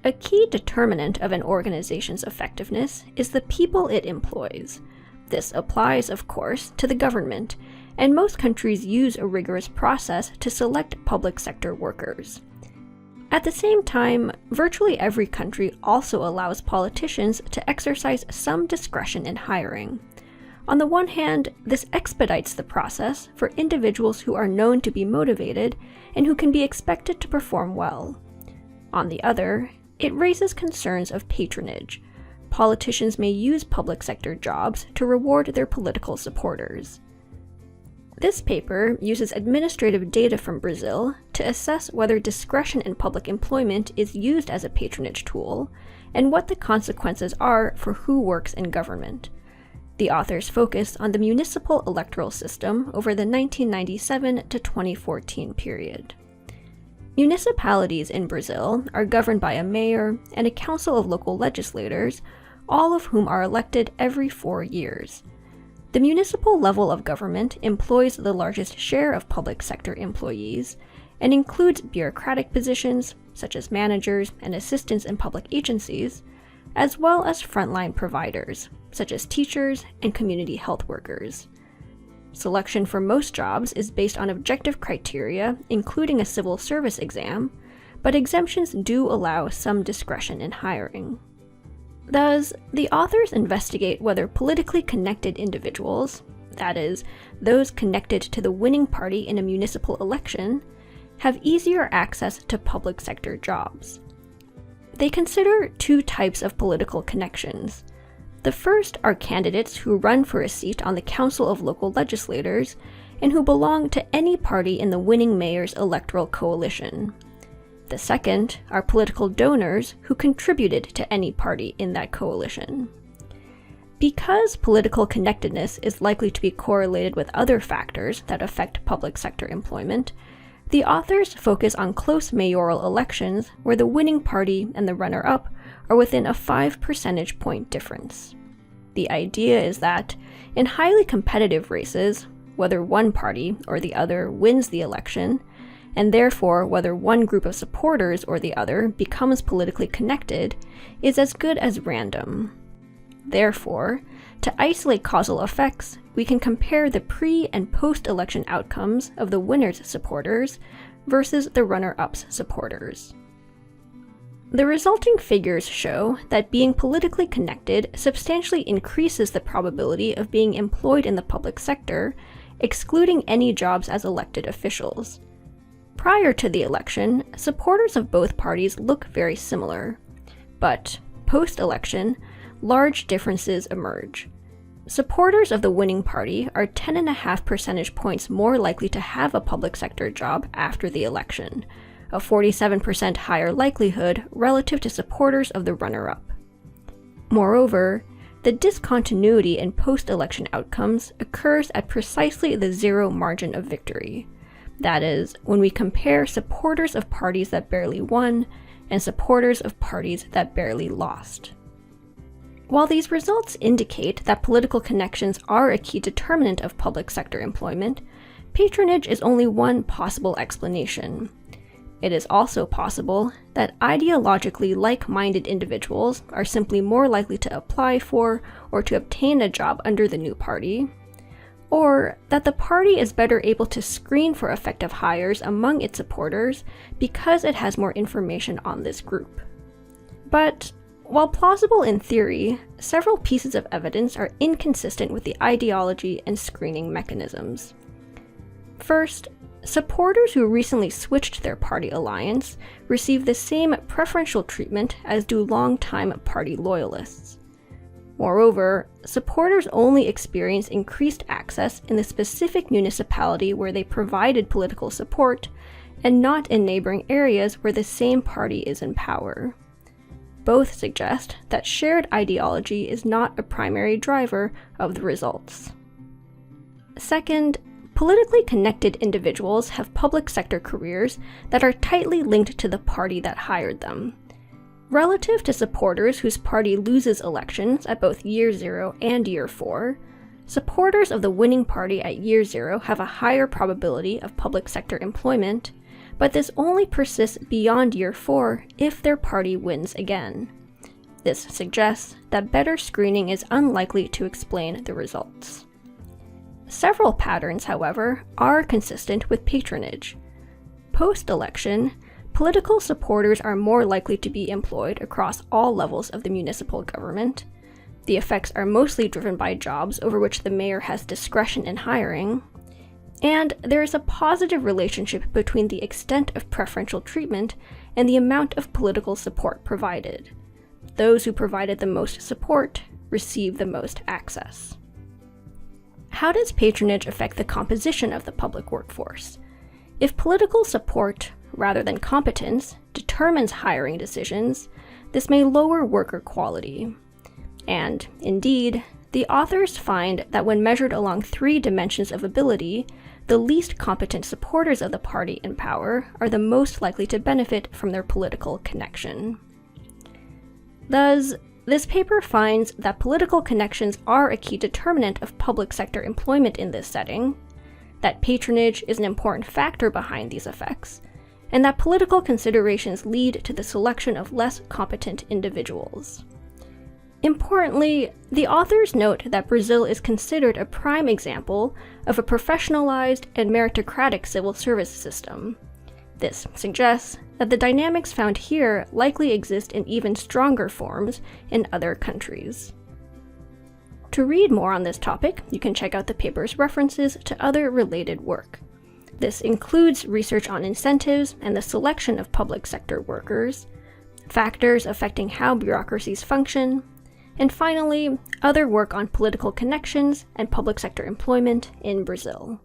A key determinant of an organization's effectiveness is the people it employs. This applies, of course, to the government, and most countries use a rigorous process to select public sector workers. At the same time, virtually every country also allows politicians to exercise some discretion in hiring. On the one hand, this expedites the process for individuals who are known to be motivated and who can be expected to perform well. On the other, it raises concerns of patronage. Politicians may use public sector jobs to reward their political supporters. This paper uses administrative data from Brazil to assess whether discretion in public employment is used as a patronage tool, and what the consequences are for who works in government. The authors focus on the municipal electoral system over the 1997 to 2014 period. Municipalities in Brazil are governed by a mayor and a council of local legislators, all of whom are elected every 4 years. The municipal level of government employs the largest share of public sector employees and includes bureaucratic positions, such as managers and assistants in public agencies, as well as frontline providers, such as teachers and community health workers. Selection for most jobs is based on objective criteria, including a civil service exam, but exemptions do allow some discretion in hiring. Thus, the authors investigate whether politically connected individuals, that is, those connected to the winning party in a municipal election, have easier access to public sector jobs. They consider 2 types of political connections. The first are candidates who run for a seat on the Council of Local Legislators and who belong to any party in the winning mayor's electoral coalition. The second are political donors who contributed to any party in that coalition. Because political connectedness is likely to be correlated with other factors that affect public sector employment, the authors focus on close mayoral elections where the winning party and the runner-up are within a 5 percentage point difference. The idea is that, in highly competitive races, whether one party or the other wins the election, and therefore whether one group of supporters or the other becomes politically connected, is as good as random. Therefore, to isolate causal effects, we can compare the pre- and post-election outcomes of the winner's supporters versus the runner-up's supporters. The resulting figures show that being politically connected substantially increases the probability of being employed in the public sector, excluding any jobs as elected officials. Prior to the election, supporters of both parties look very similar, but post-election, large differences emerge. Supporters of the winning party are 10.5 percentage points more likely to have a public sector job after the election, a 47% higher likelihood relative to supporters of the runner-up. Moreover, the discontinuity in post-election outcomes occurs at precisely the zero margin of victory. That is, when we compare supporters of parties that barely won and supporters of parties that barely lost. While these results indicate that political connections are a key determinant of public sector employment, patronage is only one possible explanation. It is also possible that ideologically like-minded individuals are simply more likely to apply for or to obtain a job under the new party, or that the party is better able to screen for effective hires among its supporters because it has more information on this group. But while plausible in theory, several pieces of evidence are inconsistent with the ideology and screening mechanisms. First, supporters who recently switched their party alliance receive the same preferential treatment as do long-time party loyalists. Moreover, supporters only experience increased access in the specific municipality where they provided political support, and not in neighboring areas where the same party is in power. Both suggest that shared ideology is not a primary driver of the results. Second, politically connected individuals have public sector careers that are tightly linked to the party that hired them. Relative to supporters whose party loses elections at both year 0 and year 4, Supporters of the winning party at year zero have a higher probability of public sector employment, but this only persists beyond year 4 if their party wins again. This suggests that better screening is unlikely to explain the results. Several patterns, however, are consistent with patronage. Post-election, political supporters are more likely to be employed across all levels of the municipal government. The effects are mostly driven by jobs over which the mayor has discretion in hiring, and there is a positive relationship between the extent of preferential treatment and the amount of political support provided. Those who provided the most support receive the most access. How does patronage affect the composition of the public workforce? If political support, rather than competence, determines hiring decisions, this may lower worker quality. And, indeed, the authors find that when measured along 3 dimensions of ability, the least competent supporters of the party in power are the most likely to benefit from their political connection. Thus, this paper finds that political connections are a key determinant of public sector employment in this setting, that patronage is an important factor behind these effects, and that political considerations lead to the selection of less competent individuals. Importantly, the authors note that Brazil is considered a prime example of a professionalized and meritocratic civil service system. This suggests that the dynamics found here likely exist in even stronger forms in other countries. To read more on this topic, you can check out the paper's references to other related work. This includes research on incentives and the selection of public sector workers, factors affecting how bureaucracies function, and finally, other work on political connections and public sector employment in Brazil.